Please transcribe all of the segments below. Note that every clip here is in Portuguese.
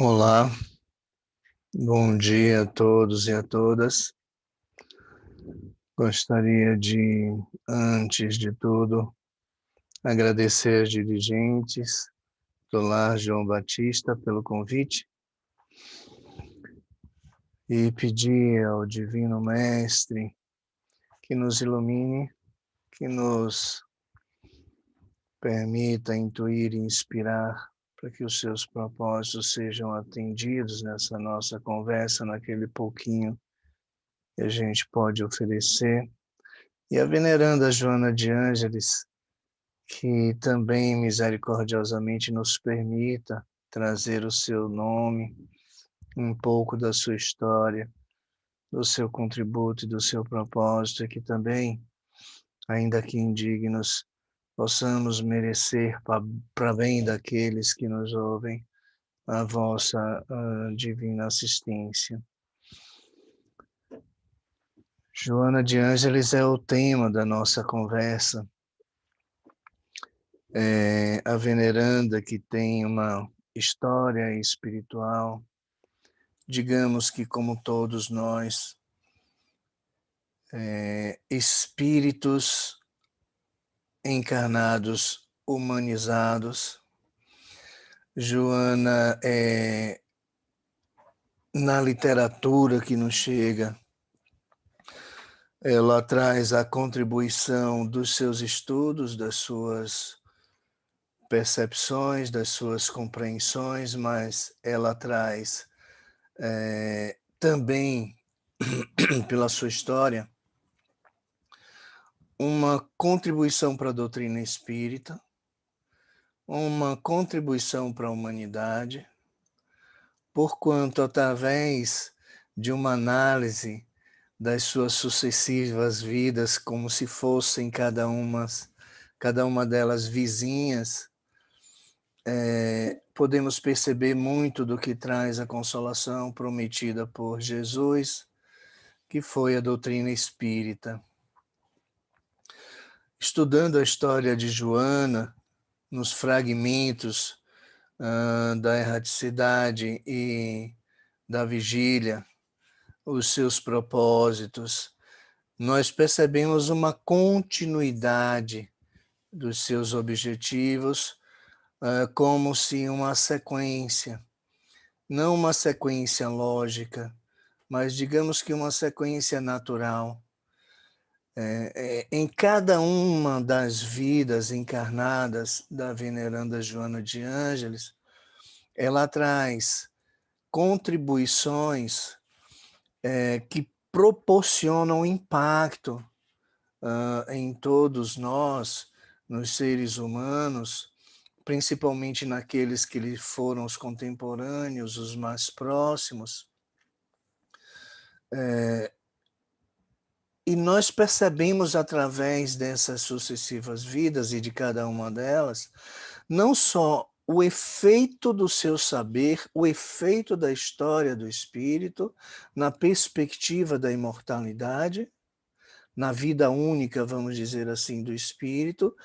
Olá, bom dia a todos e a todas. Gostaria de, antes de tudo, agradecer aos dirigentes do Lar João Batista pelo convite e pedir ao Divino Mestre que nos ilumine, que nos permita intuir e inspirar para que os seus propósitos sejam atendidos nessa nossa conversa, naquele pouquinho que a gente pode oferecer. E a veneranda Joana de Ângeles, que também misericordiosamente nos permita trazer o seu nome, um pouco da sua história, do seu contributo e do seu propósito, e que também, ainda que indignos, possamos merecer para bem daqueles que nos ouvem a vossa divina assistência. Joana de Ângeles é o tema da nossa conversa. É a veneranda que tem uma história espiritual, digamos que como todos nós, espíritos encarnados, humanizados. Joana, na literatura que nos chega, ela traz a contribuição dos seus estudos, das suas percepções, das suas compreensões, mas ela traz também, pela sua história, uma contribuição para a doutrina espírita, uma contribuição para a humanidade, porquanto, através de uma análise das suas sucessivas vidas, como se fossem cada uma delas vizinhas, podemos perceber muito do que traz a consolação prometida por Jesus, que foi a doutrina espírita. Estudando a história de Joana, nos fragmentos da erraticidade e da vigília, os seus propósitos, nós percebemos uma continuidade dos seus objetivos, como se uma sequência, não uma sequência lógica, mas digamos que uma sequência natural. Em cada uma das vidas encarnadas da veneranda Joana de Ângeles, ela traz contribuições que proporcionam impacto em todos nós, nos seres humanos, principalmente naqueles que lhe foram os contemporâneos, os mais próximos. E nós percebemos através dessas sucessivas vidas e de cada uma delas, não só o efeito do seu saber, o efeito da história do espírito, na perspectiva da imortalidade, na vida única, vamos dizer assim, do espírito,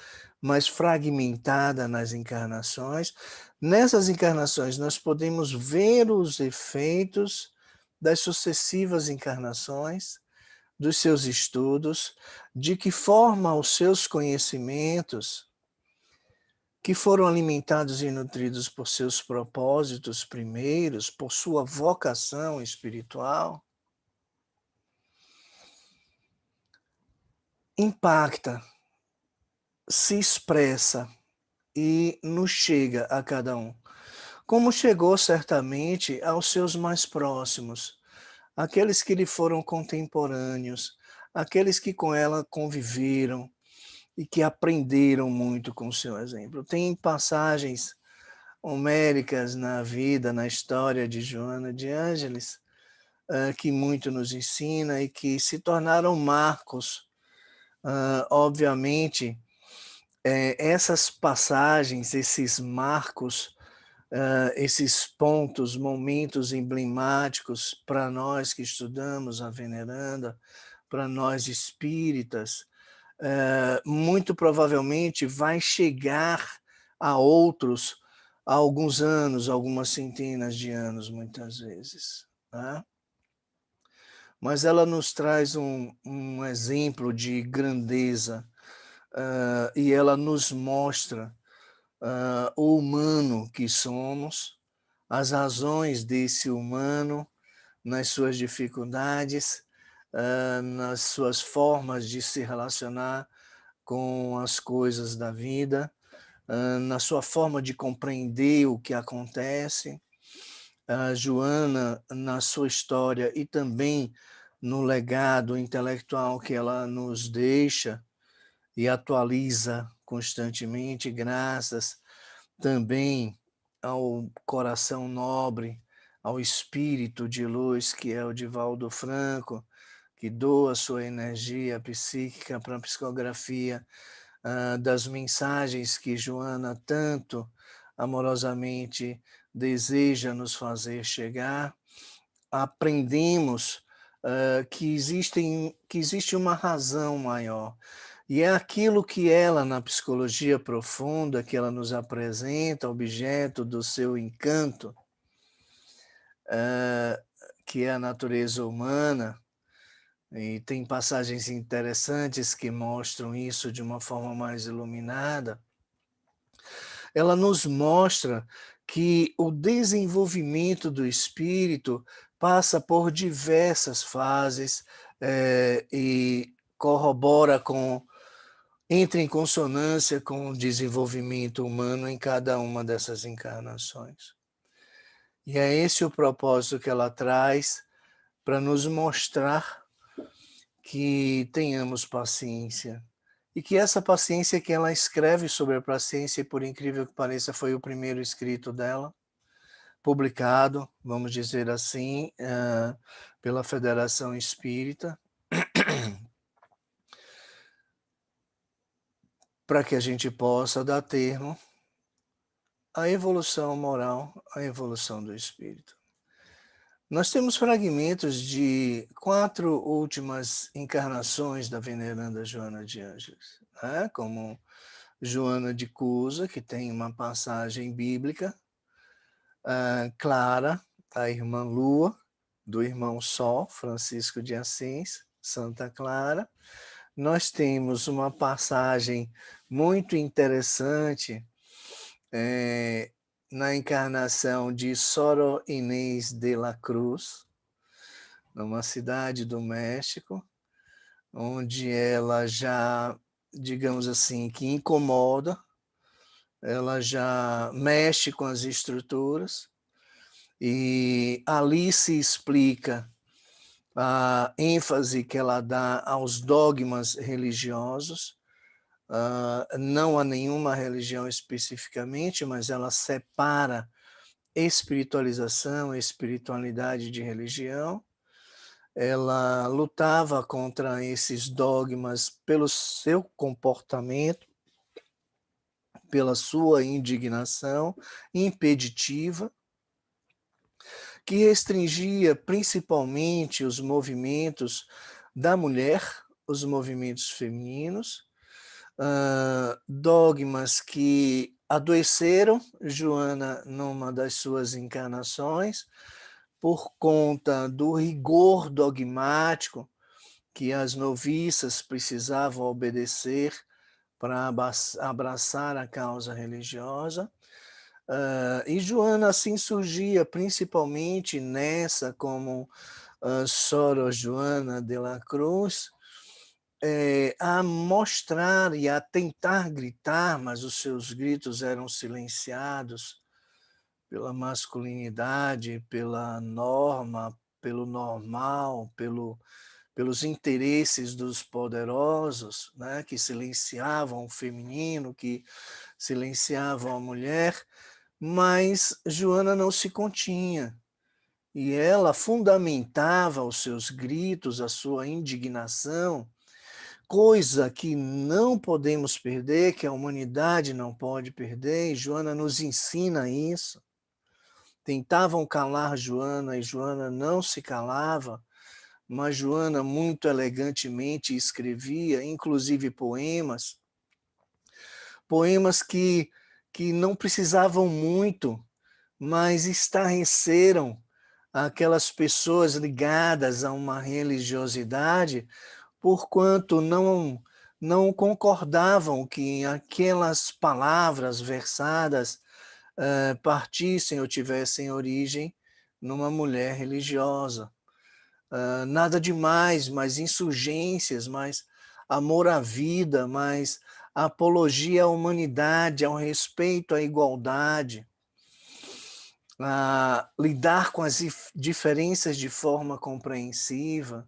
mas fragmentada nas encarnações. Nessas encarnações, nós podemos ver os efeitos das sucessivas encarnações, dos seus estudos, de que forma os seus conhecimentos, que foram alimentados e nutridos por seus propósitos primeiros, por sua vocação espiritual, impacta, se expressa e nos chega a cada um. Como chegou certamente aos seus mais próximos, aqueles que lhe foram contemporâneos, aqueles que com ela conviveram e que aprenderam muito com o seu exemplo. Tem passagens homéricas na vida, na história de Joana de Ângeles, que muito nos ensina e que se tornaram marcos. Obviamente, essas passagens, esses marcos, esses pontos, momentos emblemáticos para nós que estudamos a veneranda, para nós espíritas, muito provavelmente vai chegar a outros há alguns anos, algumas centenas de anos, muitas vezes, né? Mas ela nos traz um exemplo de grandeza, e ela nos mostra o humano que somos, as razões desse humano, nas suas dificuldades, nas suas formas de se relacionar com as coisas da vida, na sua forma de compreender o que acontece. A Joana, na sua história e também no legado intelectual que ela nos deixa e atualiza constantemente, graças também ao coração nobre, ao espírito de luz que é o Divaldo Franco, que doa sua energia psíquica para a psicografia das mensagens que Joana tanto amorosamente deseja nos fazer chegar. Aprendemos que existe uma razão maior. E é aquilo que ela, na psicologia profunda, que ela nos apresenta, objeto do seu encanto, que é a natureza humana, e tem passagens interessantes que mostram isso de uma forma mais iluminada. Ela nos mostra que o desenvolvimento do espírito passa por diversas fases e corrobora entra em consonância com o desenvolvimento humano em cada uma dessas encarnações. E é esse o propósito que ela traz para nos mostrar que tenhamos paciência. E que essa paciência que ela escreve sobre a paciência, e por incrível que pareça, foi o primeiro escrito dela, publicado, vamos dizer assim, pela Federação Espírita, para que a gente possa dar termo à evolução moral, à evolução do espírito. Nós temos fragmentos de 4 últimas encarnações da veneranda Joana de Ângeles, né? Como Joana de Cusa, que tem uma passagem bíblica, Clara, a irmã Lua, do irmão Sol, Francisco de Assis, Santa Clara. Nós temos uma passagem muito interessante na encarnação de Sor Inês de la Cruz, numa cidade do México, onde ela já, digamos assim, que incomoda, ela já mexe com as estruturas, e ali se explica a ênfase que ela dá aos dogmas religiosos, não a nenhuma religião especificamente, mas ela separa espiritualização, espiritualidade de religião. Ela lutava contra esses dogmas pelo seu comportamento, pela sua indignação impeditiva, que restringia principalmente os movimentos da mulher, os movimentos femininos, dogmas que adoeceram Joana numa das suas encarnações, por conta do rigor dogmático que as noviças precisavam obedecer para abraçar a causa religiosa. E Joana assim surgia principalmente nessa, como Sor Joana de la Cruz, a mostrar e a tentar gritar, mas os seus gritos eram silenciados pela masculinidade, pela norma, pelo normal, pelos interesses dos poderosos, né, que silenciavam o feminino, que silenciavam a mulher, mas Joana não se continha. E ela fundamentava os seus gritos, a sua indignação, coisa que não podemos perder, que a humanidade não pode perder, e Joana nos ensina isso. Tentavam calar Joana e Joana não se calava, mas Joana muito elegantemente escrevia, inclusive poemas que não precisavam muito, mas estarreceram aquelas pessoas ligadas a uma religiosidade, porquanto não concordavam que aquelas palavras versadas partissem ou tivessem origem numa mulher religiosa. Nada demais, mais insurgências, mais amor à vida, mais apologia à humanidade, ao respeito à igualdade, a lidar com as diferenças de forma compreensiva.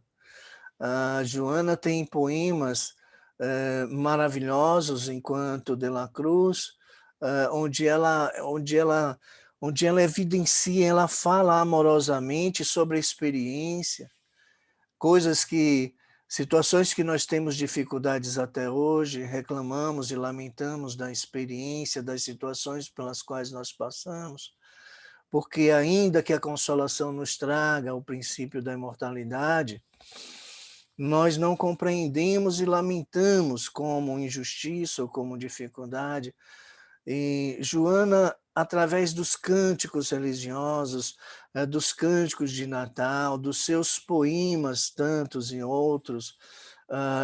A Joana tem poemas maravilhosos enquanto de la Cruz, onde ela evidencia, ela fala amorosamente sobre a experiência, situações que nós temos dificuldades até hoje, reclamamos e lamentamos da experiência, das situações pelas quais nós passamos, porque ainda que a consolação nos traga o princípio da imortalidade, nós não compreendemos e lamentamos como injustiça ou como dificuldade. E Joana, através dos cânticos religiosos, dos cânticos de Natal, dos seus poemas, tantos e outros,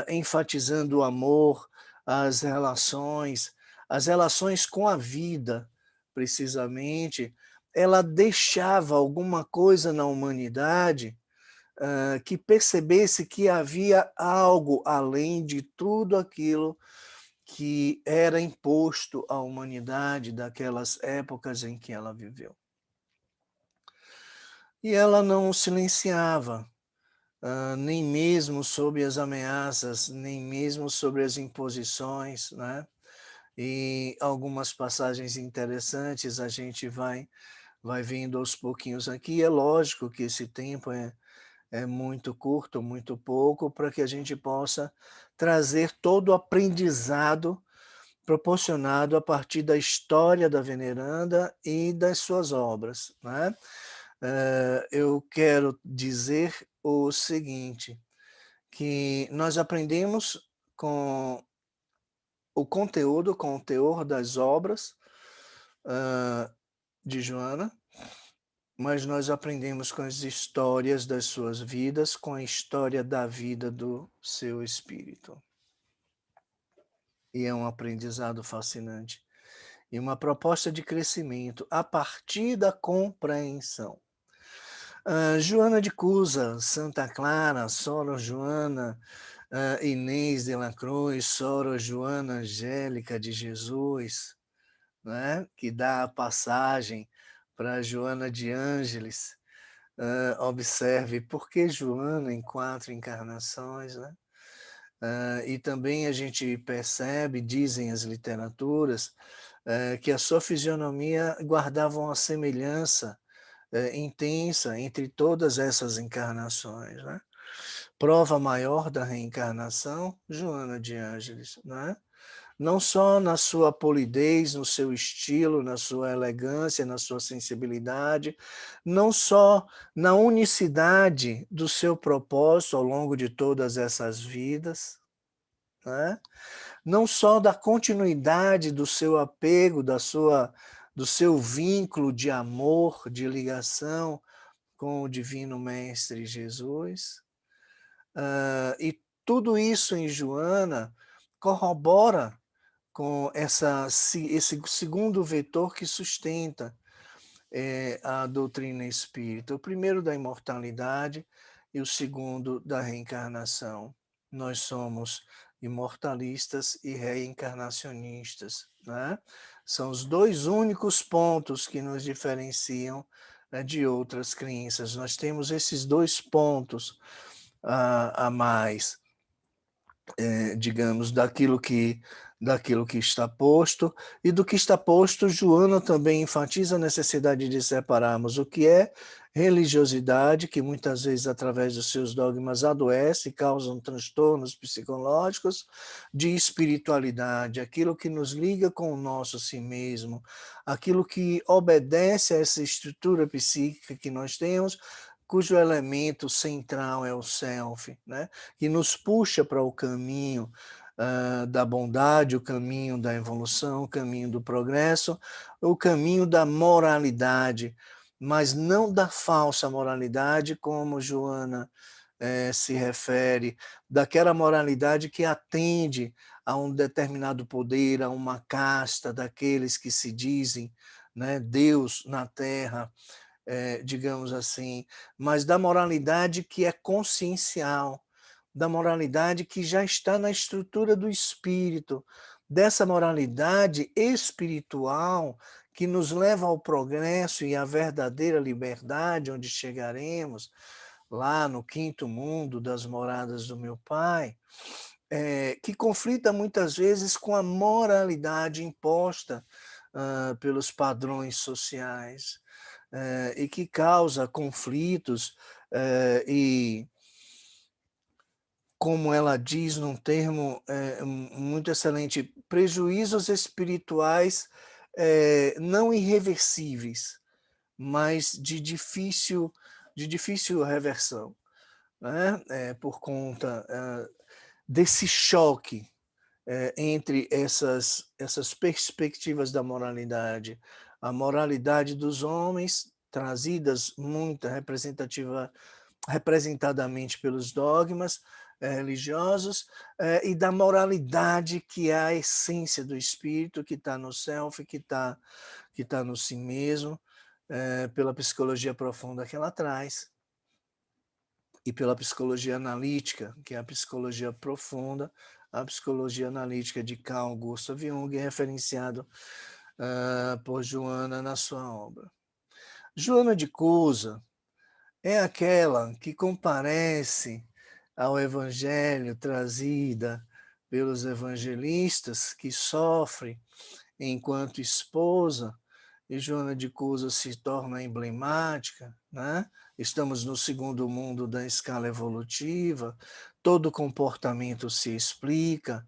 enfatizando o amor, as relações com a vida, precisamente, ela deixava alguma coisa na humanidade que percebesse que havia algo além de tudo aquilo que era imposto à humanidade daquelas épocas em que ela viveu. E ela não silenciava, nem mesmo sobre as ameaças, nem mesmo sobre as imposições, né? E algumas passagens interessantes a gente vai vendo aos pouquinhos aqui. É lógico que esse tempo é muito curto, muito pouco, para que a gente possa trazer todo o aprendizado proporcionado a partir da história da veneranda e das suas obras, né? Eu quero dizer o seguinte, que nós aprendemos com o conteúdo, com o teor das obras de Joana, mas nós aprendemos com as histórias das suas vidas, com a história da vida do seu espírito. E é um aprendizado fascinante. E uma proposta de crescimento a partir da compreensão. Joana de Cusa, Santa Clara, Sora Joana, Inês de la Cruz, Sora Joana Angélica de Jesus, né? Que dá a passagem para Joana de Ângeles. Observe por que Joana em 4 encarnações, né? E também a gente percebe, dizem as literaturas, que a sua fisionomia guardava uma semelhança intensa entre todas essas encarnações, né? Prova maior da reencarnação, Joana de Ângeles, né? Não só na sua polidez, no seu estilo, na sua elegância, na sua sensibilidade, não só na unicidade do seu propósito ao longo de todas essas vidas, né? Não só da continuidade do seu apego, do seu vínculo de amor, de ligação com o Divino Mestre Jesus. E tudo isso em Joana corrobora com esse segundo vetor que sustenta a doutrina espírita. O primeiro da imortalidade e o segundo da reencarnação. Nós somos imortalistas e reencarnacionistas, né? São os dois únicos pontos que nos diferenciam de outras crenças. Nós temos esses dois pontos a mais, digamos, daquilo que está posto, e do que está posto, Joana também enfatiza a necessidade de separarmos o que é religiosidade, que muitas vezes, através dos seus dogmas, adoece e causam transtornos psicológicos, de espiritualidade, aquilo que nos liga com o nosso si mesmo, aquilo que obedece a essa estrutura psíquica que nós temos, cujo elemento central é o self, né? Que nos puxa para o caminho da bondade, o caminho da evolução, o caminho do progresso, o caminho da moralidade, mas não da falsa moralidade, como Joana se refere, daquela moralidade que atende a um determinado poder, a uma casta daqueles que se dizem, né, Deus na Terra, digamos assim, mas da moralidade que é consciencial, da moralidade que já está na estrutura do espírito, dessa moralidade espiritual que nos leva ao progresso e à verdadeira liberdade, onde chegaremos lá no quinto mundo das moradas do meu Pai, que conflita muitas vezes com a moralidade imposta pelos padrões sociais, e que causa conflitos e, como ela diz num termo muito excelente, prejuízos espirituais não irreversíveis, mas de difícil reversão, né? Por conta desse choque entre essas perspectivas da moralidade. A moralidade dos homens, trazidas muito representadamente pelos dogmas religiosos, e da moralidade que é a essência do espírito, que está no self, que tá no si mesmo, pela psicologia profunda que ela traz, e pela psicologia analítica, que é a psicologia profunda, a psicologia analítica de Carl Gustav Jung, referenciado por Joana na sua obra. Joana de Cusa é aquela que comparece ao evangelho trazida pelos evangelistas, que sofre enquanto esposa, e Joana de Cusa se torna emblemática, né? Estamos no segundo mundo da escala evolutiva, todo comportamento se explica,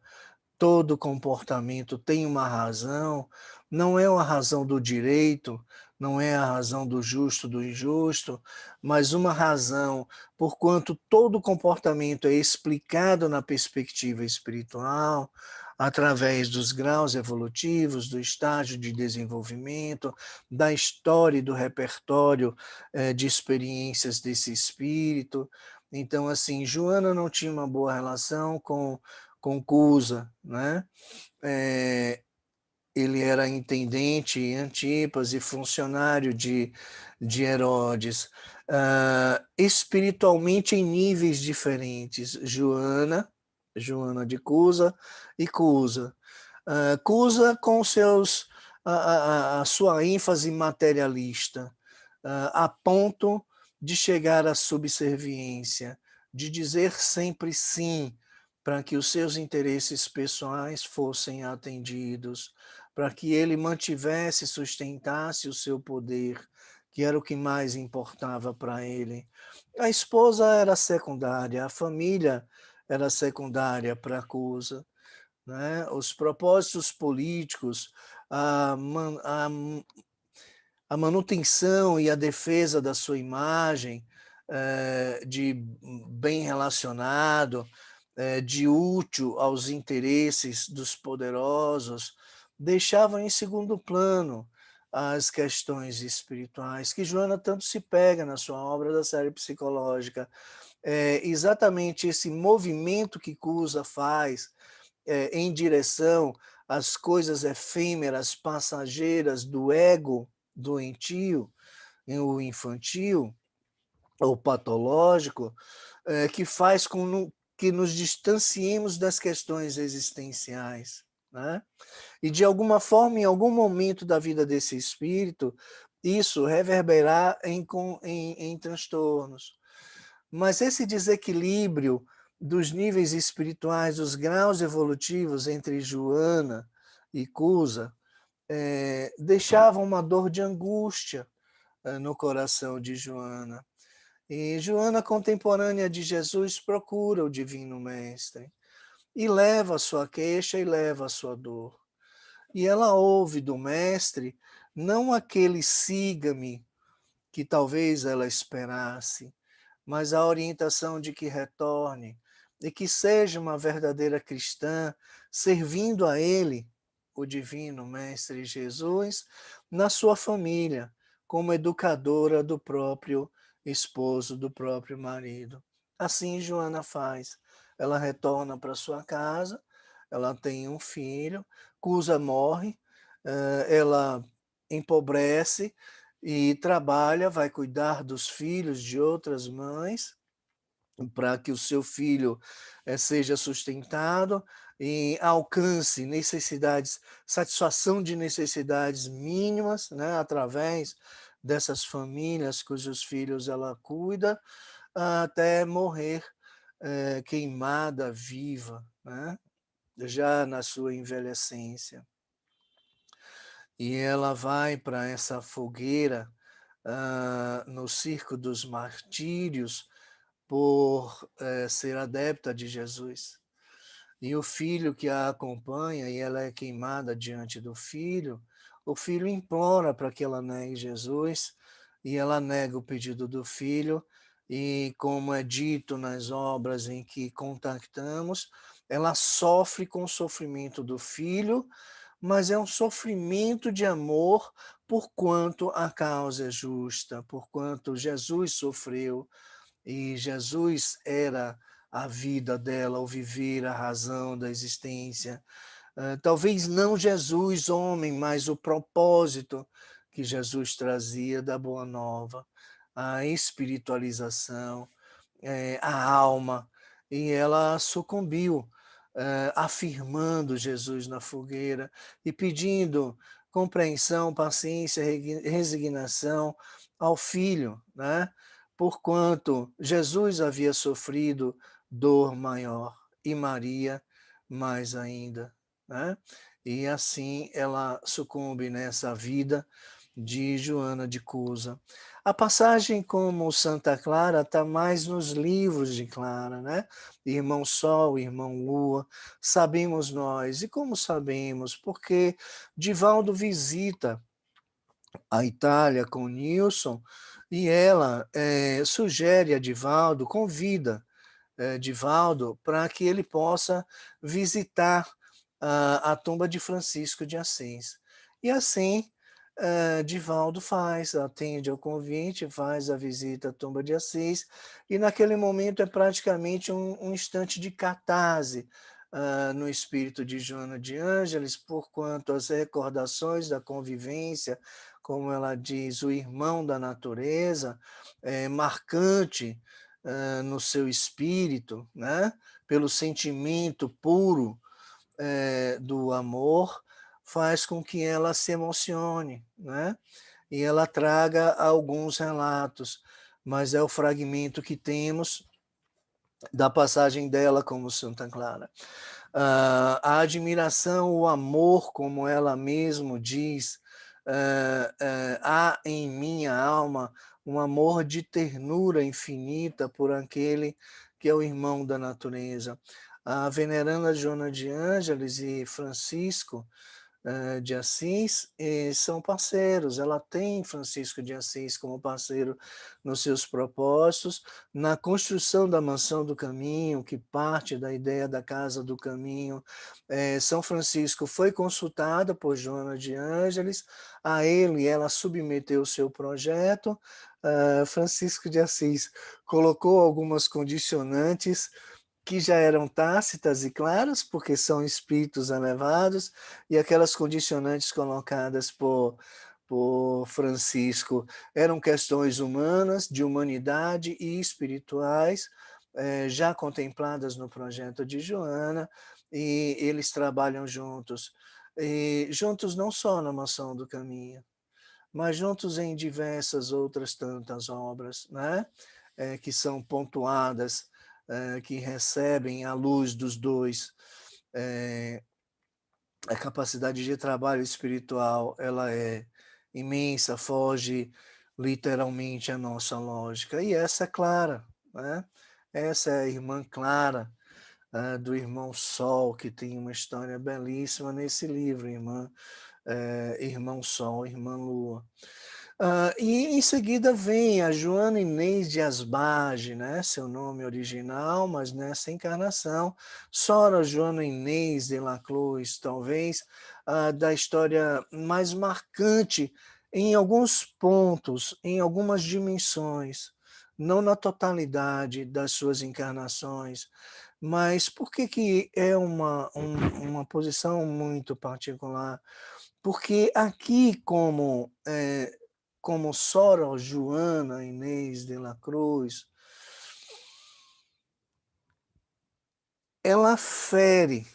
todo comportamento tem uma razão, não é a razão do direito, não é a razão do justo, do injusto, mas uma razão, porquanto todo comportamento é explicado na perspectiva espiritual, através dos graus evolutivos, do estágio de desenvolvimento, da história e do repertório de experiências desse espírito. Então, assim, Joana não tinha uma boa relação com Cusa, né? Ele era intendente em Antipas e funcionário de Herodes, espiritualmente em níveis diferentes. Joana de Cusa e Cusa. Cusa com a sua ênfase materialista, a ponto de chegar à subserviência, de dizer sempre sim, para que os seus interesses pessoais fossem atendidos, para que ele mantivesse, sustentasse o seu poder, que era o que mais importava para ele. A esposa era secundária, a família era secundária para a Cusa, né? Os propósitos políticos, a manutenção e a defesa da sua imagem de bem relacionado, de útil aos interesses dos poderosos, deixavam em segundo plano as questões espirituais, que Joana tanto se pega na sua obra da série psicológica. Exatamente esse movimento que Cusa faz em direção às coisas efêmeras, passageiras do ego doentio, o infantil, ou patológico, que faz com que nos distanciemos das questões existenciais, né? E de alguma forma, em algum momento da vida desse espírito, isso reverberará em transtornos. Mas esse desequilíbrio dos níveis espirituais, dos graus evolutivos entre Joana e Cusa, deixava uma dor de angústia no coração de Joana. E Joana, contemporânea de Jesus, procura o Divino Mestre e leva a sua queixa e leva a sua dor. E ela ouve do Mestre não aquele siga-me que talvez ela esperasse, mas a orientação de que retorne e que seja uma verdadeira cristã, servindo a Ele, o Divino Mestre Jesus, na sua família, como educadora do próprio esposo, do próprio marido. Assim Joana faz. Ela retorna para sua casa, ela tem um filho, Cusa morre, ela empobrece e trabalha, vai cuidar dos filhos de outras mães, para que o seu filho seja sustentado e alcance necessidades, satisfação de necessidades mínimas, né, através dessas famílias cujos filhos ela cuida, até morrer queimada viva, né, já na sua envelhecência. E ela vai para essa fogueira no circo dos martírios, por ser adepta de Jesus. E o filho que a acompanha, e ela é queimada diante do filho, o filho implora para que ela negue Jesus, e ela nega o pedido do filho, e como é dito nas obras em que contactamos, ela sofre com o sofrimento do filho, mas é um sofrimento de amor, porquanto a causa é justa, porquanto Jesus sofreu, e Jesus era a vida dela, o viver, a razão da existência. Talvez não Jesus, homem, mas o propósito que Jesus trazia da Boa Nova, a espiritualização, a alma, e ela sucumbiu, afirmando Jesus na fogueira e pedindo compreensão, paciência, resignação ao filho, né? Porquanto Jesus havia sofrido dor maior e Maria mais ainda, né? E assim ela sucumbe nessa vida de Joana de Cusa. A passagem como Santa Clara está mais nos livros de Clara, né? Irmão Sol, Irmão Lua, sabemos nós. E como sabemos? Porque Divaldo visita a Itália com Nilson e ela sugere a Divaldo, convida Divaldo para que ele possa visitar a tumba de Francisco de Assis. E assim, Divaldo atende ao convite, faz a visita à tumba de Assis, e naquele momento é praticamente um instante de catarse no espírito de Joana de Ângeles, porquanto as recordações da convivência, como ela diz, o irmão da natureza, é marcante no seu espírito, né? Pelo sentimento puro do amor, faz com que ela se emocione, né? E ela traga alguns relatos, mas é o fragmento que temos da passagem dela como Santa Clara. A admiração, o amor, como ela mesmo diz, há em minha alma um amor de ternura infinita por aquele que é o irmão da natureza. A veneranda Joana de Ângeles e Francisco de Assis são parceiros. Ela tem Francisco de Assis como parceiro nos seus propósitos, na construção da Mansão do Caminho, que parte da ideia da Casa do Caminho. São Francisco foi consultada por Joana de Ângeles, a ele ela submeteu o seu projeto. Francisco de Assis colocou algumas condicionantes que já eram tácitas e claras, porque são espíritos elevados, e aquelas condicionantes colocadas por Francisco eram questões humanas, de humanidade e espirituais, já contempladas no projeto de Joana, e eles trabalham juntos. E juntos não só na Mansão do Caminho, mas juntos em diversas outras tantas obras, né? Que são pontuadas, que recebem a luz dos dois. A capacidade de trabalho espiritual ela é imensa, foge literalmente à nossa lógica. E essa é Clara, né? Essa é a irmã Clara, do irmão Sol, que tem uma história belíssima nesse livro, Irmão Sol, Irmã Lua. E em seguida vem a Joana Inês de Asbage, né? Seu nome original, mas nessa encarnação, Sora Joana Inês de Lacluz, talvez da história mais marcante em alguns pontos, em algumas dimensões, não na totalidade das suas encarnações, mas por que, que é uma posição muito particular? Porque aqui, como Sora Joana Inês de la Cruz, ela fere,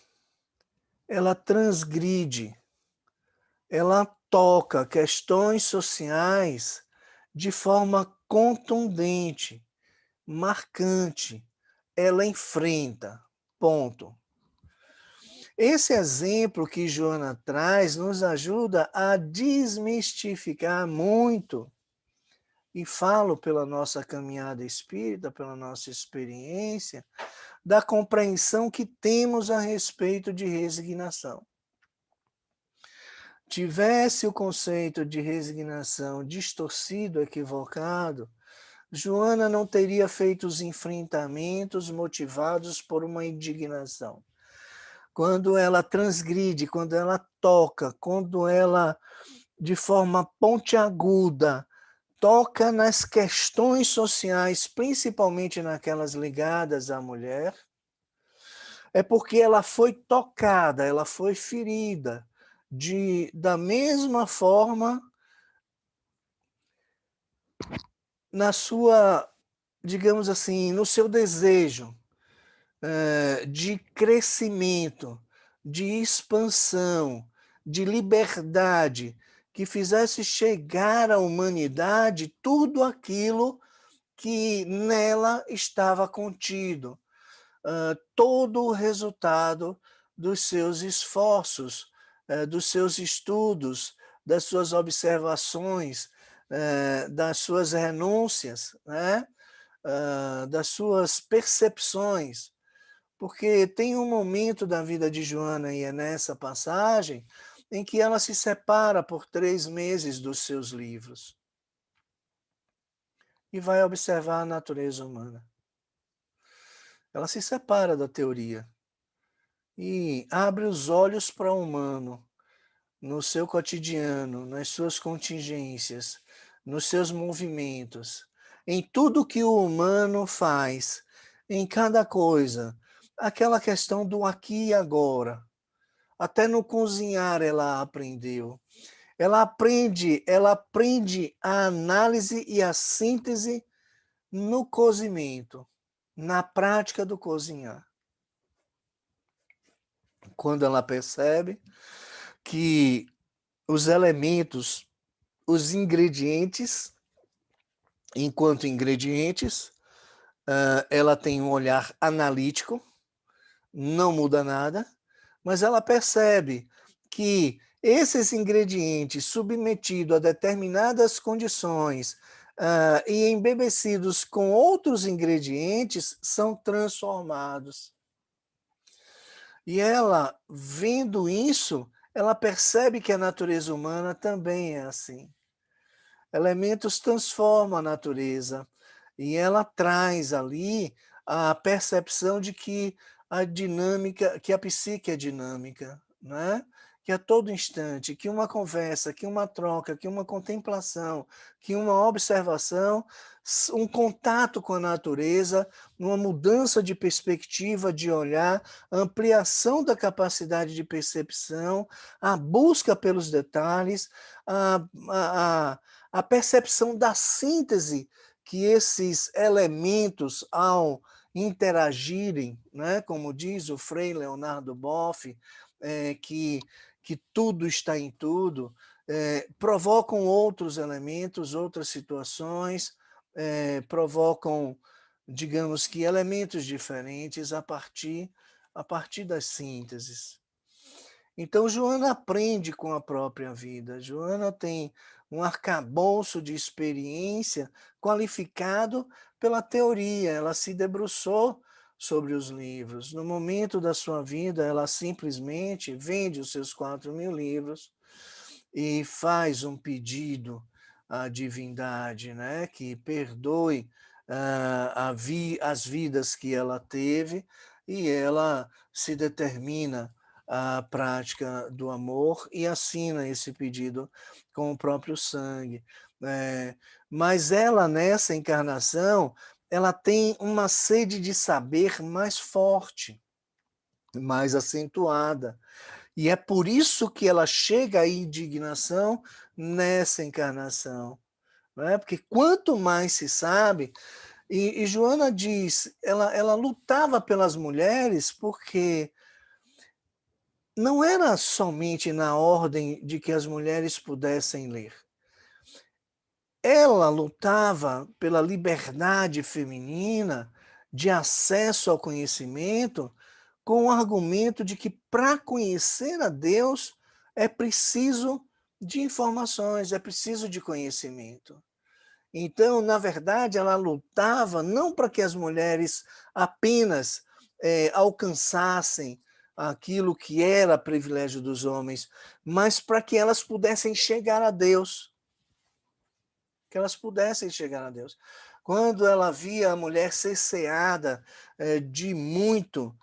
ela transgride, ela toca questões sociais de forma contundente, marcante. Ela enfrenta, ponto. Esse exemplo que Joana traz nos ajuda a desmistificar muito, e falo pela nossa caminhada espírita, pela nossa experiência, da compreensão que temos a respeito de resignação. Tivesse o conceito de resignação distorcido, equivocado, Joana não teria feito os enfrentamentos motivados por uma indignação. Quando ela transgride, quando ela toca, quando ela, de forma pontiaguda, toca nas questões sociais, principalmente naquelas ligadas à mulher, é porque ela foi tocada, ela foi ferida, da mesma forma na sua, digamos assim, no seu desejo de crescimento, de expansão, de liberdade, que fizesse chegar à humanidade tudo aquilo que nela estava contido, todo o resultado dos seus esforços, dos seus estudos, das suas observações, das suas renúncias, né? Das suas percepções, porque tem um momento da vida de Joana, e é nessa passagem, em que ela se separa por 3 meses dos seus livros e vai observar a natureza humana. Ela se separa da teoria e abre os olhos para o humano, no seu cotidiano, nas suas contingências, nos seus movimentos, em tudo que o humano faz, em cada coisa. Aquela questão do aqui e agora. Até no cozinhar ela aprendeu. Ela aprende a análise e a síntese no cozimento, na prática do cozinhar. Quando ela percebe que os elementos, os ingredientes, enquanto ingredientes, ela tem um olhar analítico, não muda nada, mas ela percebe que esses ingredientes submetidos a determinadas condições e embebecidos com outros ingredientes são transformados. E ela, vendo isso, ela percebe que a natureza humana também é assim. Elementos transformam a natureza e ela traz ali a percepção de que a dinâmica, que a psique é dinâmica, né? Que a todo instante, que uma conversa, que uma troca, que uma contemplação, que uma observação, um contato com a natureza, uma mudança de perspectiva, de olhar, ampliação da capacidade de percepção, a busca pelos detalhes, a percepção da síntese que esses elementos, ao interagirem, né, como diz o Frei Leonardo Boff, que tudo está em tudo, provocam outros elementos, outras situações, provocam, digamos que, elementos diferentes a partir das sínteses. Então, Joana aprende com a própria vida. Joana tem um arcabouço de experiência qualificado pela teoria. Ela se debruçou sobre os livros. No momento da sua vida, ela simplesmente vende os seus 4.000 livros e faz um pedido a divindade, né? Que perdoe as vidas que ela teve, e ela se determina à prática do amor e assina esse pedido com o próprio sangue. Mas ela, nessa encarnação, ela tem uma sede de saber mais forte, mais acentuada. E é por isso que ela chega à indignação nessa encarnação. Não é? Porque quanto mais se sabe, e Joana diz, ela lutava pelas mulheres porque não era somente na ordem de que as mulheres pudessem ler. Ela lutava pela liberdade feminina de acesso ao conhecimento, com o argumento de que para conhecer a Deus é preciso de informações, é preciso de conhecimento. Então, na verdade, ela lutava não para que as mulheres apenas alcançassem aquilo que era privilégio dos homens, mas para que elas pudessem chegar a Deus. Que elas pudessem chegar a Deus. Quando ela via a mulher cerceada de muito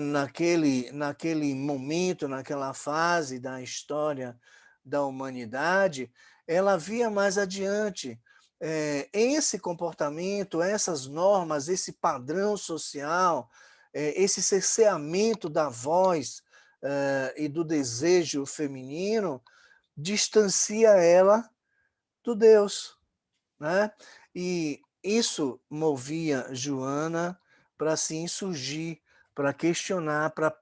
naquele momento, naquela fase da história da humanidade, ela via mais adiante esse comportamento, essas normas, esse padrão social, esse cerceamento da voz e do desejo feminino, distancia ela do Deus, né? E isso movia Joana para se insurgir, para questionar, para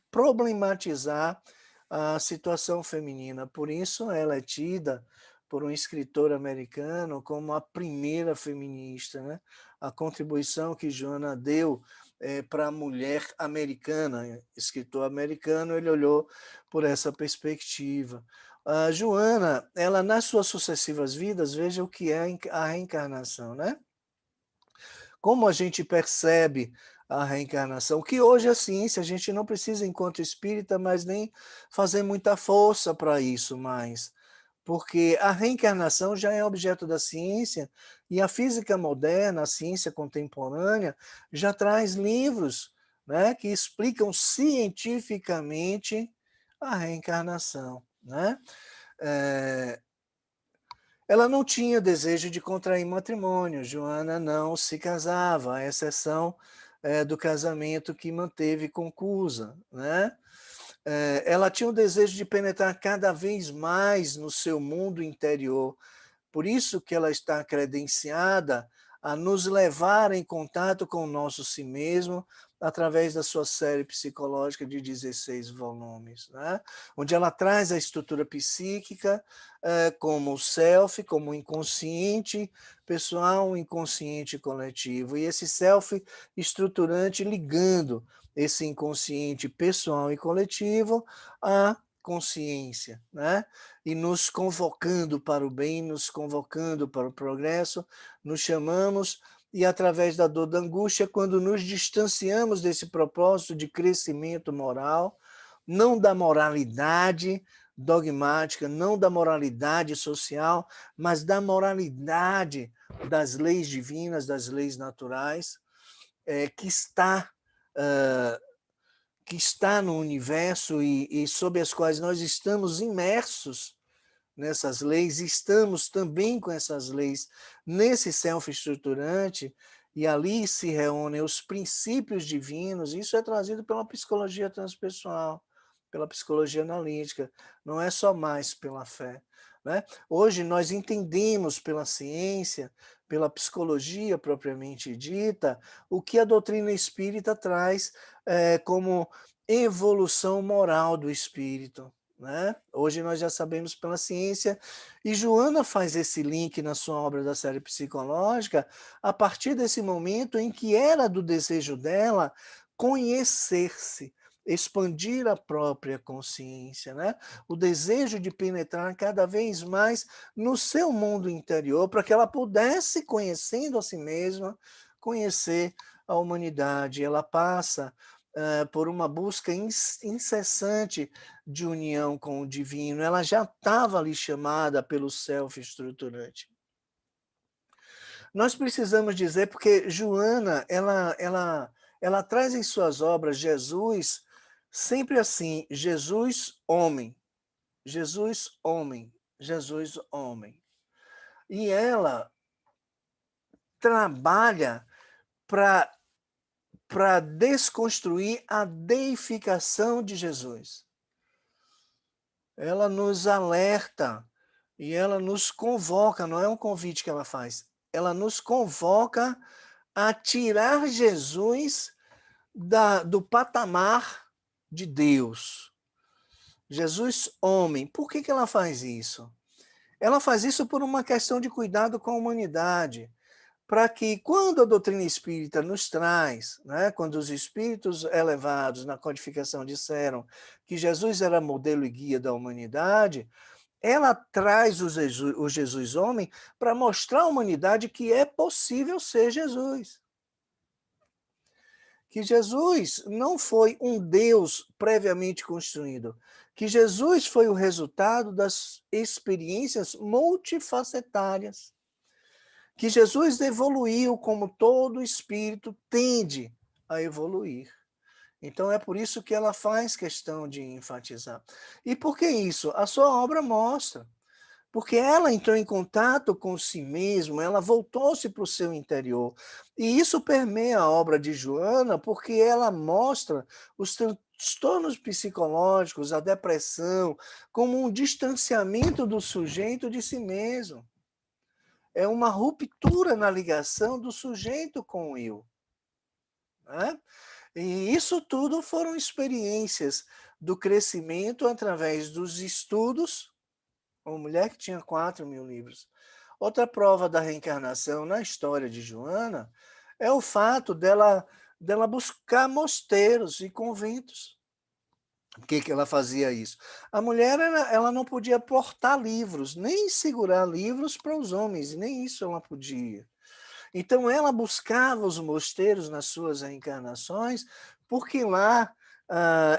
problematizar a situação feminina. Por isso ela é tida por um escritor americano como a primeira feminista, né? A contribuição que Joana deu para a mulher americana, escritor americano, ele olhou por essa perspectiva. A Joana, ela nas suas sucessivas vidas, veja o que é a reencarnação, né? Como a gente percebe a reencarnação, que hoje a ciência, a gente não precisa, enquanto espírita, mas nem fazer muita força para isso mais, porque a reencarnação já é objeto da ciência, e a física moderna, a ciência contemporânea, já traz livros, né, que explicam cientificamente a reencarnação, né? Ela não tinha desejo de contrair matrimônio, Joana não se casava, à exceção do casamento que manteve com Cusa, né? Ela tinha o desejo de penetrar cada vez mais no seu mundo interior, por isso que ela está credenciada a nos levar em contato com o nosso si mesmo através da sua série psicológica de 16 volumes, né? Onde ela traz a estrutura psíquica como o self, como o inconsciente pessoal, o inconsciente coletivo, e esse self estruturante ligando esse inconsciente pessoal e coletivo à consciência, né? E nos convocando para o bem, nos convocando para o progresso, nos chamamos, e através da dor da angústia, quando nos distanciamos desse propósito de crescimento moral, não da moralidade dogmática, não da moralidade social, mas da moralidade das leis divinas, das leis naturais, que está no universo e sob as quais nós estamos imersos nessas leis, e estamos também com essas leis nesse self-estruturante, e ali se reúnem os princípios divinos. Isso é trazido pela psicologia transpessoal, pela psicologia analítica, não é só mais pela fé, né? Hoje nós entendemos pela ciência, pela psicologia propriamente dita, o que a doutrina espírita traz como evolução moral do espírito, né? Hoje nós já sabemos pela ciência, e Joana faz esse link na sua obra da série psicológica a partir desse momento em que era do desejo dela conhecer-se, expandir a própria consciência, né? O desejo de penetrar cada vez mais no seu mundo interior, para que ela pudesse, conhecendo a si mesma, conhecer a humanidade. Ela passa por uma busca incessante de união com o divino. Ela já estava ali chamada pelo self estruturante. Nós precisamos dizer, porque Joana, ela traz em suas obras Jesus sempre assim, Jesus homem, Jesus homem, Jesus homem. E ela trabalha para desconstruir a deificação de Jesus. Ela nos alerta e ela nos convoca, não é um convite que ela faz, ela nos convoca a tirar Jesus do patamar de Deus. Jesus homem. Por que ela faz isso? Ela faz isso por uma questão de cuidado com a humanidade, para que quando a doutrina espírita nos traz, né, quando os espíritos elevados na codificação disseram que Jesus era modelo e guia da humanidade, ela traz o Jesus homem para mostrar à humanidade que é possível ser Jesus. Que Jesus não foi um Deus previamente construído, que Jesus foi o resultado das experiências multifacetárias, que Jesus evoluiu como todo espírito tende a evoluir. Então é por isso que ela faz questão de enfatizar. E por que isso? A sua obra mostra. Porque ela entrou em contato com si mesma, ela voltou-se para o seu interior. E isso permeia a obra de Joana, porque ela mostra os transtornos psicológicos, a depressão, como um distanciamento do sujeito de si mesmo. É uma ruptura na ligação do sujeito com o eu. Né? E isso tudo foram experiências do crescimento através dos estudos. Uma mulher que tinha 4.000 livros. Outra prova da reencarnação na história de Joana é o fato dela buscar mosteiros e conventos. Por que ela fazia isso? A mulher ela não podia portar livros, nem segurar livros para os homens, nem isso ela podia. Então ela buscava os mosteiros nas suas reencarnações, porque lá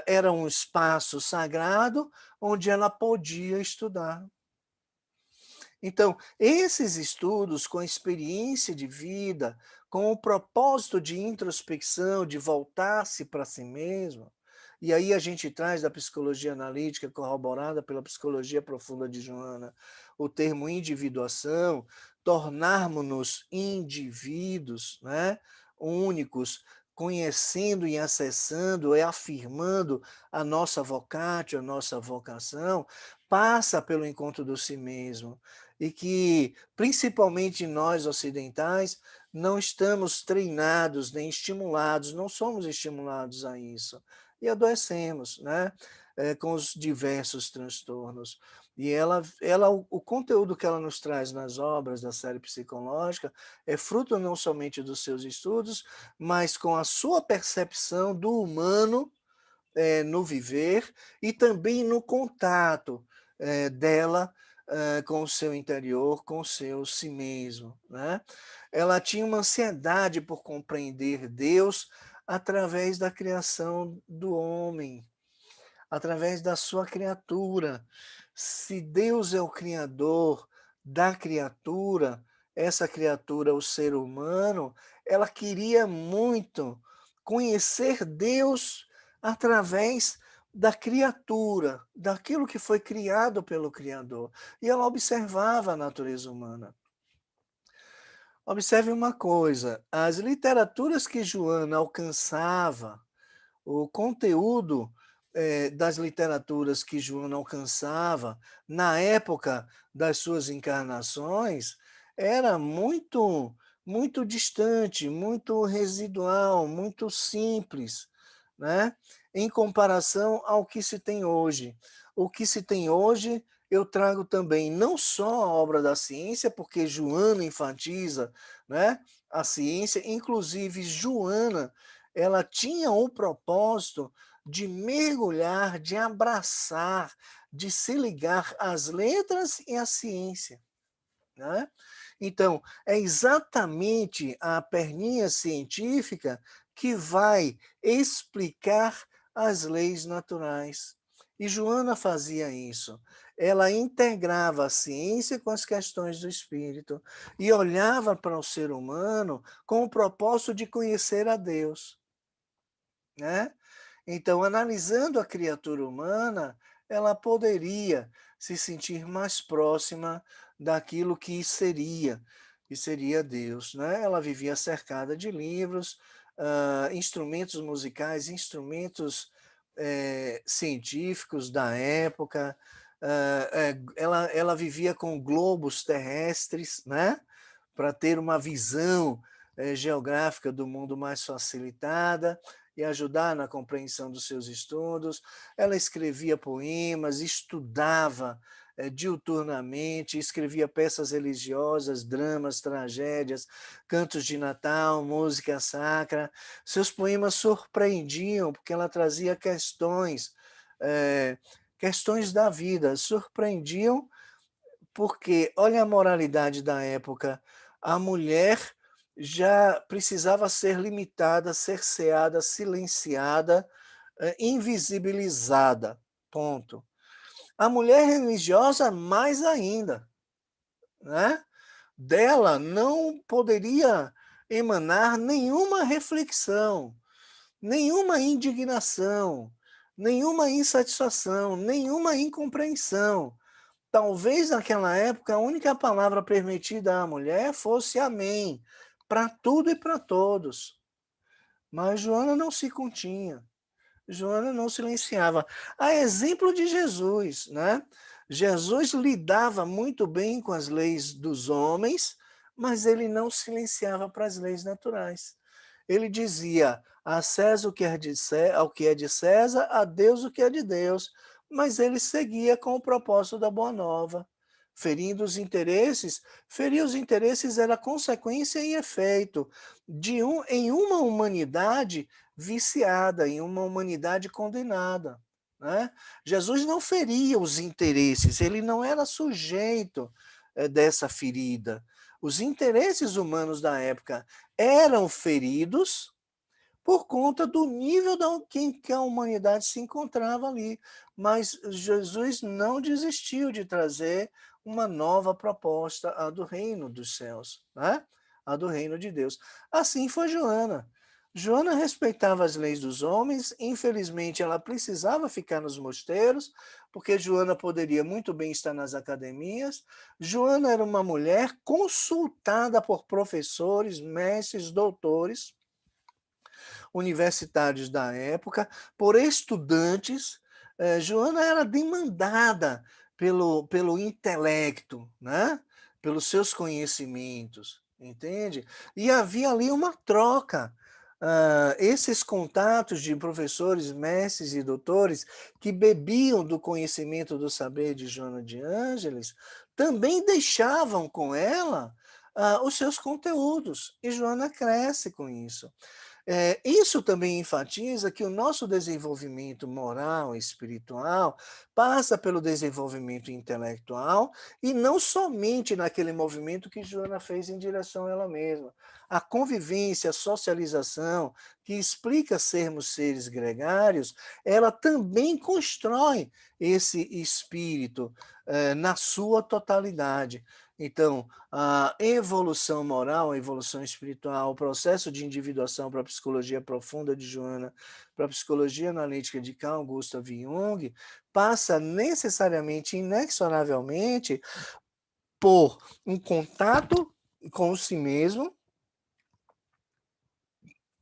era um espaço sagrado onde ela podia estudar. Então, esses estudos com experiência de vida, com o propósito de introspecção, de voltar-se para si mesmo, e aí a gente traz da psicologia analítica, corroborada pela psicologia profunda de Joana, o termo individuação, tornarmos-nos indivíduos, né, únicos, conhecendo e acessando e afirmando a nossa vocatio, a nossa vocação, passa pelo encontro do si mesmo. E que, principalmente nós ocidentais, não estamos treinados nem estimulados, não somos estimulados a isso. E adoecemos, né? Com os diversos transtornos. E o conteúdo que ela nos traz nas obras da série psicológica é fruto não somente dos seus estudos, mas com a sua percepção do humano no viver e também no contato dela com o seu interior, com o seu si mesmo. Né? Ela tinha uma ansiedade por compreender Deus através da criação do homem, através da sua criatura. Se Deus é o criador da criatura, essa criatura, o ser humano, ela queria muito conhecer Deus através da criatura, daquilo que foi criado pelo Criador. E ela observava a natureza humana. Observe uma coisa, as literaturas que Joana alcançava, o conteúdo das literaturas que Joana alcançava na época das suas encarnações era muito distante, muito residual, muito simples, né? Em comparação ao que se tem hoje. O que se tem hoje, eu trago também não só a obra da ciência, porque Joana enfatiza, né, a ciência, inclusive Joana, ela tinha o propósito de mergulhar, de abraçar, de se ligar às letras e à ciência. Né? Então, é exatamente a perninha científica que vai explicar as leis naturais. E Joana fazia isso. Ela integrava a ciência com as questões do espírito e olhava para o ser humano com o propósito de conhecer a Deus, né? Então, analisando a criatura humana, ela poderia se sentir mais próxima daquilo que seria Deus, né? Ela vivia cercada de livros, instrumentos musicais, instrumentos científicos da época. Ela vivia com globos terrestres, né? Para ter uma visão geográfica do mundo mais facilitada e ajudar na compreensão dos seus estudos. Ela escrevia poemas, estudava diuturnamente, escrevia peças religiosas, dramas, tragédias, cantos de Natal, música sacra. Seus poemas surpreendiam, porque ela trazia questões da vida, surpreendiam porque, olha a moralidade da época, a mulher já precisava ser limitada, cerceada, silenciada, invisibilizada. Ponto. A mulher religiosa, mais ainda, né? Dela não poderia emanar nenhuma reflexão, nenhuma indignação, nenhuma insatisfação, nenhuma incompreensão. Talvez naquela época a única palavra permitida à mulher fosse amém, para tudo e para todos. Mas Joana não se continha, Joana não silenciava. A exemplo de Jesus, né? Jesus lidava muito bem com as leis dos homens, mas ele não silenciava para as leis naturais. Ele dizia a César o que é de César, ao que é de César, a Deus o que é de Deus, mas ele seguia com o propósito da boa nova. Ferindo os interesses, ferir os interesses era consequência e efeito em uma humanidade viciada, em uma humanidade condenada. Né? Jesus não feria os interesses, ele não era sujeito dessa ferida. Os interesses humanos da época eram feridos por conta do nível que a humanidade se encontrava ali. Mas Jesus não desistiu de trazer uma nova proposta, a do reino dos céus, né? A do reino de Deus. Assim foi Joana. Joana respeitava as leis dos homens, infelizmente ela precisava ficar nos mosteiros, porque Joana poderia muito bem estar nas academias. Joana era uma mulher consultada por professores, mestres, doutores, universitários da época, por estudantes. Joana era demandada pelo intelecto, né? Pelos seus conhecimentos, entende? E havia ali uma troca. Esses contatos de professores, mestres e doutores que bebiam do conhecimento do saber de Joana de Ângeles também deixavam com ela os seus conteúdos, e Joana cresce com isso. Isso também enfatiza que o nosso desenvolvimento moral e espiritual passa pelo desenvolvimento intelectual e não somente naquele movimento que Joana fez em direção a ela mesma. A convivência, a socialização, que explica sermos seres gregários, ela também constrói esse espírito na sua totalidade. Então, a evolução moral, a evolução espiritual, o processo de individuação para a psicologia profunda de Joana, para a psicologia analítica de Carl Gustav Jung, passa necessariamente, inexoravelmente, por um contato com si mesmo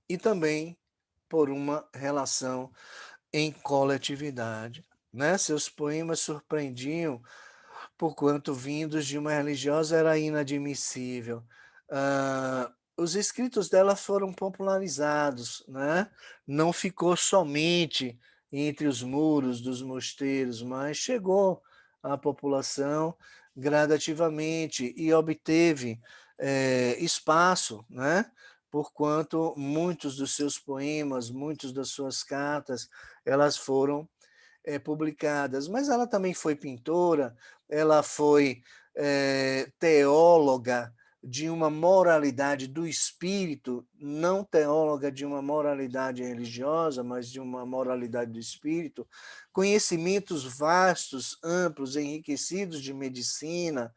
e também por uma relação em coletividade. Né? Seus poemas surpreendiam porquanto vindos de uma religiosa era inadmissível. Os escritos dela foram popularizados, né? Não ficou somente entre os muros dos mosteiros, mas chegou à população gradativamente e obteve espaço, né? Porquanto muitos dos seus poemas, muitas das suas cartas, elas foram publicadas, mas ela também foi pintora, ela foi teóloga, de uma moralidade do espírito, não teóloga de uma moralidade religiosa, mas de uma moralidade do espírito, conhecimentos vastos, amplos, enriquecidos de medicina,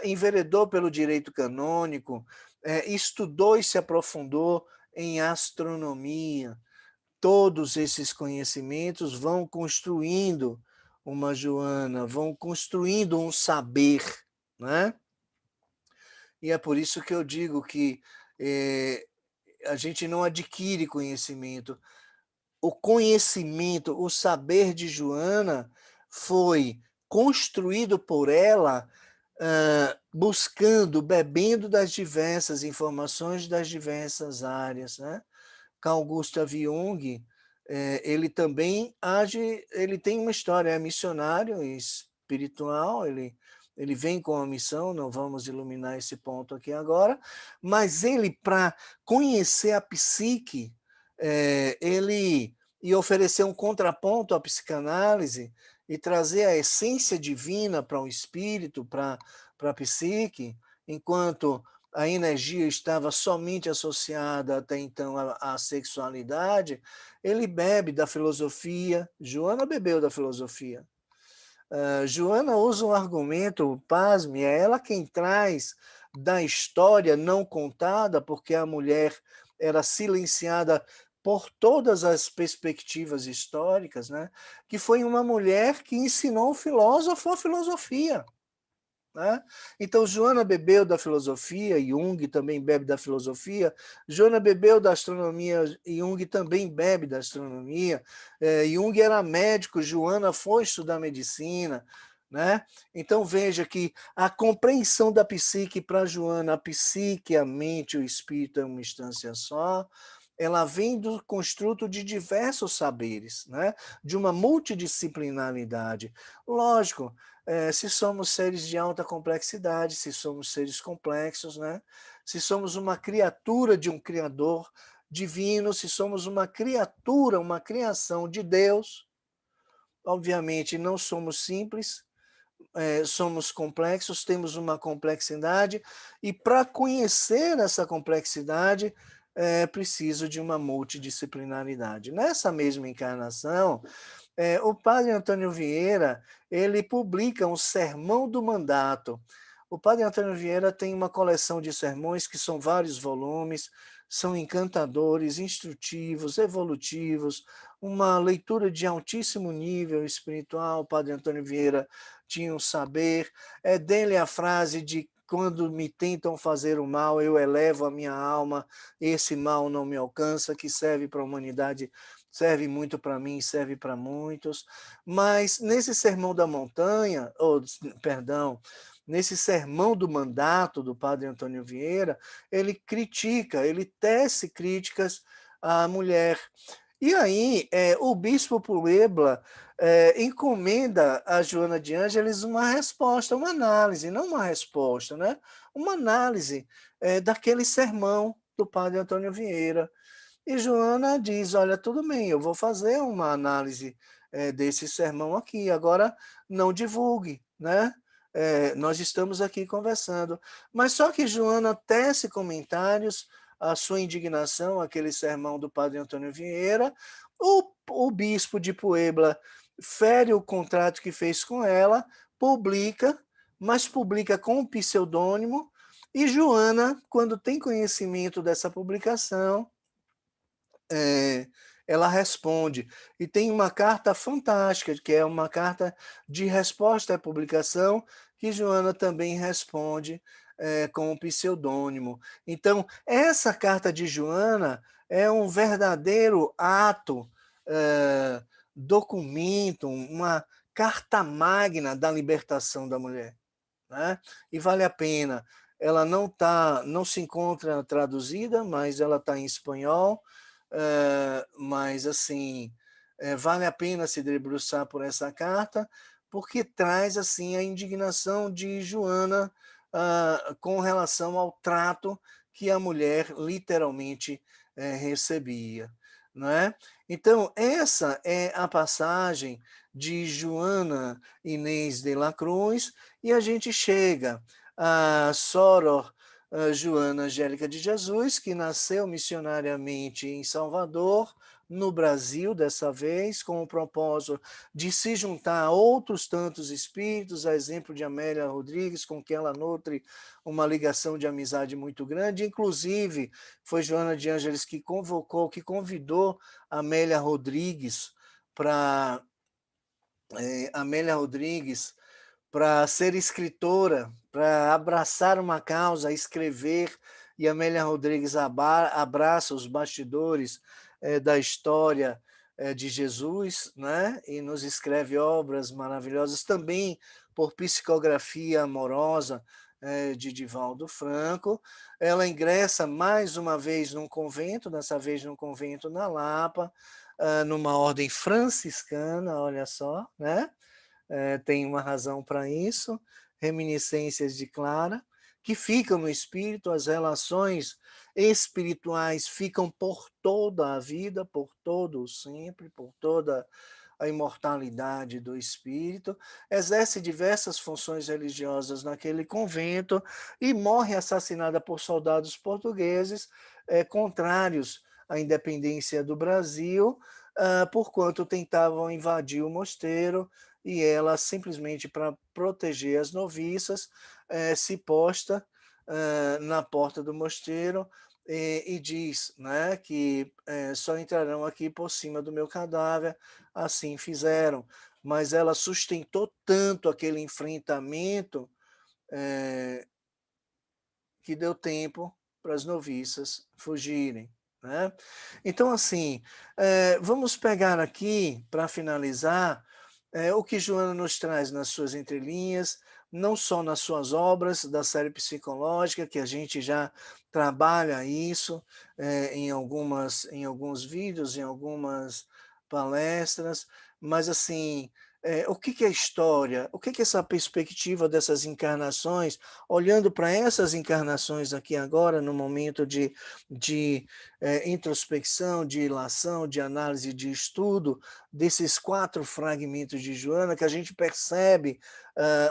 enveredou pelo direito canônico, estudou e se aprofundou em astronomia. Todos esses conhecimentos vão construindo uma Joana, vão construindo um saber, né? E é por isso que eu digo que a gente não adquire conhecimento. O conhecimento, o saber de Joana foi construído por ela, buscando, bebendo das diversas informações das diversas áreas, né? Carl Gustav Jung, ele também age, ele tem uma história, é missionário espiritual, ele vem com a missão, não vamos iluminar esse ponto aqui agora, mas ele, para conhecer a psique, ele e oferecer um contraponto à psicanálise e trazer a essência divina para o espírito, para a psique, enquanto a energia estava somente associada até então à sexualidade, ele bebe da filosofia. Joana bebeu da filosofia. Joana usa um argumento, pasme, é ela quem traz da história não contada, porque a mulher era silenciada por todas as perspectivas históricas, né? Que foi uma mulher que ensinou o filósofo a filosofia. Né? Então, Joana bebeu da filosofia, Jung também bebe da filosofia, Joana bebeu da astronomia, Jung também bebe da astronomia, Jung era médico, Joana foi estudar medicina, né? Então veja que a compreensão da psique para Joana, a psique, a mente, o espírito é uma instância só, ela vem do construto de diversos saberes, né? De uma multidisciplinaridade. Lógico, se somos seres de alta complexidade, se somos seres complexos, né? Se somos uma criatura de um Criador divino, se somos uma criatura, uma criação de Deus, obviamente não somos simples, somos complexos, temos uma complexidade, e para conhecer essa complexidade, é preciso de uma multidisciplinaridade. Nessa mesma encarnação, o padre Antônio Vieira, ele publica um Sermão do Mandato. O padre Antônio Vieira tem uma coleção de sermões que são vários volumes, são encantadores, instrutivos, evolutivos, uma leitura de altíssimo nível espiritual. O padre Antônio Vieira tinha um saber. É dele a frase de: quando me tentam fazer o mal, eu elevo a minha alma, esse mal não me alcança, que serve para a humanidade, serve muito para mim, serve para muitos. Mas nesse Sermão da Montanha, nesse Sermão do Mandato do padre Antônio Vieira, ele critica, ele tece críticas à mulher. E aí, o bispo Puebla encomenda a Joana de Ângeles uma resposta, uma análise, não uma resposta, né? Uma análise daquele sermão do padre Antônio Vieira. E Joana diz: olha, tudo bem, eu vou fazer uma análise desse sermão aqui, agora não divulgue, né? Nós estamos aqui conversando. Mas só que Joana tece comentários, a sua indignação, aquele sermão do padre Antônio Vieira, o bispo de Puebla fere o contrato que fez com ela, publica, mas publica com um pseudônimo, e Joana, quando tem conhecimento dessa publicação, ela responde. E tem uma carta fantástica, que é uma carta de resposta à publicação, que Joana também responde com um pseudônimo. Então, essa carta de Joana é um verdadeiro ato, documento, uma carta magna da libertação da mulher. Né? E vale a pena. Ela não se encontra traduzida, mas ela está em espanhol. Mas assim, vale a pena se debruçar por essa carta, porque traz assim a indignação de Joana com relação ao trato que a mulher literalmente recebia. Não é? Então, essa é a passagem de Joana Inês de la Cruz, e a gente chega a Soror Joana Angélica de Jesus, que nasceu missionariamente em Salvador, no Brasil, dessa vez, com o propósito de se juntar a outros tantos espíritos, a exemplo de Amélia Rodrigues, com quem ela nutre uma ligação de amizade muito grande. Inclusive, foi Joana de Ângeles que convocou, que convidou Amélia Rodrigues para Amélia Rodrigues para ser escritora, para abraçar uma causa, escrever, e Amélia Rodrigues abraça os bastidores da história de Jesus, né? E nos escreve obras maravilhosas, também por psicografia amorosa de Divaldo Franco. Ela ingressa mais uma vez num convento, dessa vez num convento na Lapa, numa ordem franciscana, olha só, né? Tem uma razão para isso, reminiscências de Clara, que ficam no espírito, as relações espirituais ficam por toda a vida, por todo o sempre, por toda a imortalidade do espírito, exerce diversas funções religiosas naquele convento e morre assassinada por soldados portugueses contrários à independência do Brasil, porquanto tentavam invadir o mosteiro, e ela, simplesmente para proteger as noviças, se posta na porta do mosteiro e diz, né, que só entrarão aqui por cima do meu cadáver. Assim fizeram, mas ela sustentou tanto aquele enfrentamento que deu tempo para as noviças fugirem. Né? Então, assim, vamos pegar aqui, para finalizar, o que Joana nos traz nas suas entrelinhas, não só nas suas obras da série psicológica, que a gente já trabalha isso em alguns vídeos, em algumas palestras, mas assim, o que, que é história? O que, que é essa perspectiva dessas encarnações, olhando para essas encarnações aqui agora, no momento de introspecção, de ilação, de análise, de estudo, desses 4 fragmentos de Joana, que a gente percebe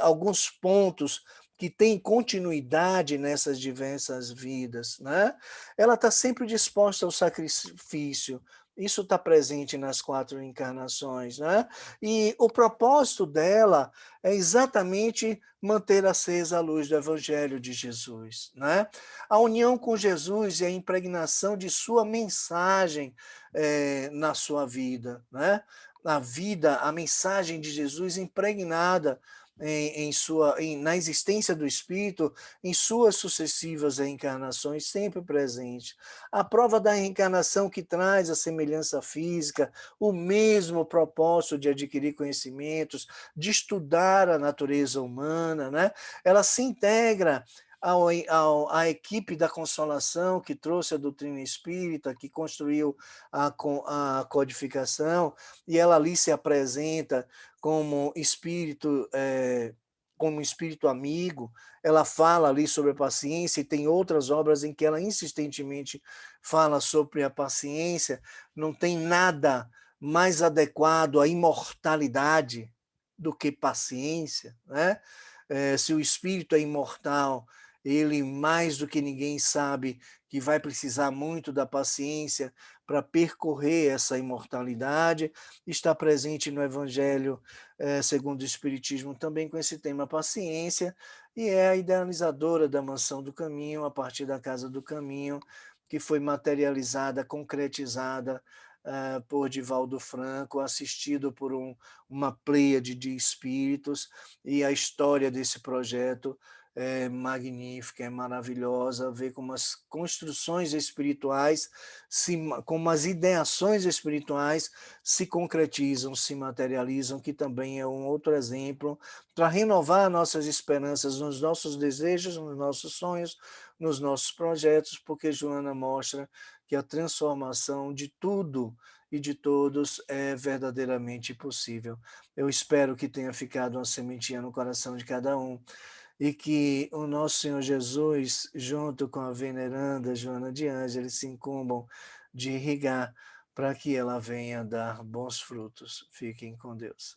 alguns pontos que têm continuidade nessas diversas vidas. Né? Ela está sempre disposta ao sacrifício, isso está presente nas 4 encarnações. Né? E o propósito dela é exatamente manter acesa a luz do Evangelho de Jesus. Né? A união com Jesus e a impregnação de sua mensagem na sua vida. Né? A mensagem de Jesus impregnada na existência do Espírito, em suas sucessivas reencarnações, sempre presente. A prova da reencarnação que traz a semelhança física, o mesmo propósito de adquirir conhecimentos, de estudar a natureza humana, né? Ela se integra à equipe da Consolação, que trouxe a doutrina espírita, que construiu a codificação, e ela ali se apresenta como como espírito amigo. Ela fala ali sobre a paciência, e tem outras obras em que ela insistentemente fala sobre a paciência. Não tem nada mais adequado à imortalidade do que paciência. Né? Se o espírito é imortal, ele mais do que ninguém sabe que vai precisar muito da paciência para percorrer essa imortalidade. Está presente no Evangelho segundo o Espiritismo também com esse tema paciência, e é a idealizadora da Mansão do Caminho, a partir da Casa do Caminho, que foi materializada, concretizada por Divaldo Franco, assistido por uma pleiade de espíritos, e a história desse projeto é magnífica, é maravilhosa, ver como as construções espirituais, como as ideações espirituais se concretizam, se materializam, que também é um outro exemplo para renovar nossas esperanças nos nossos desejos, nos nossos sonhos, nos nossos projetos, porque Joana mostra que a transformação de tudo e de todos é verdadeiramente possível. Eu espero que tenha ficado uma sementinha no coração de cada um, e que o nosso Senhor Jesus, junto com a veneranda Joana de Ângeles, se incumbam de irrigar para que ela venha dar bons frutos. Fiquem com Deus.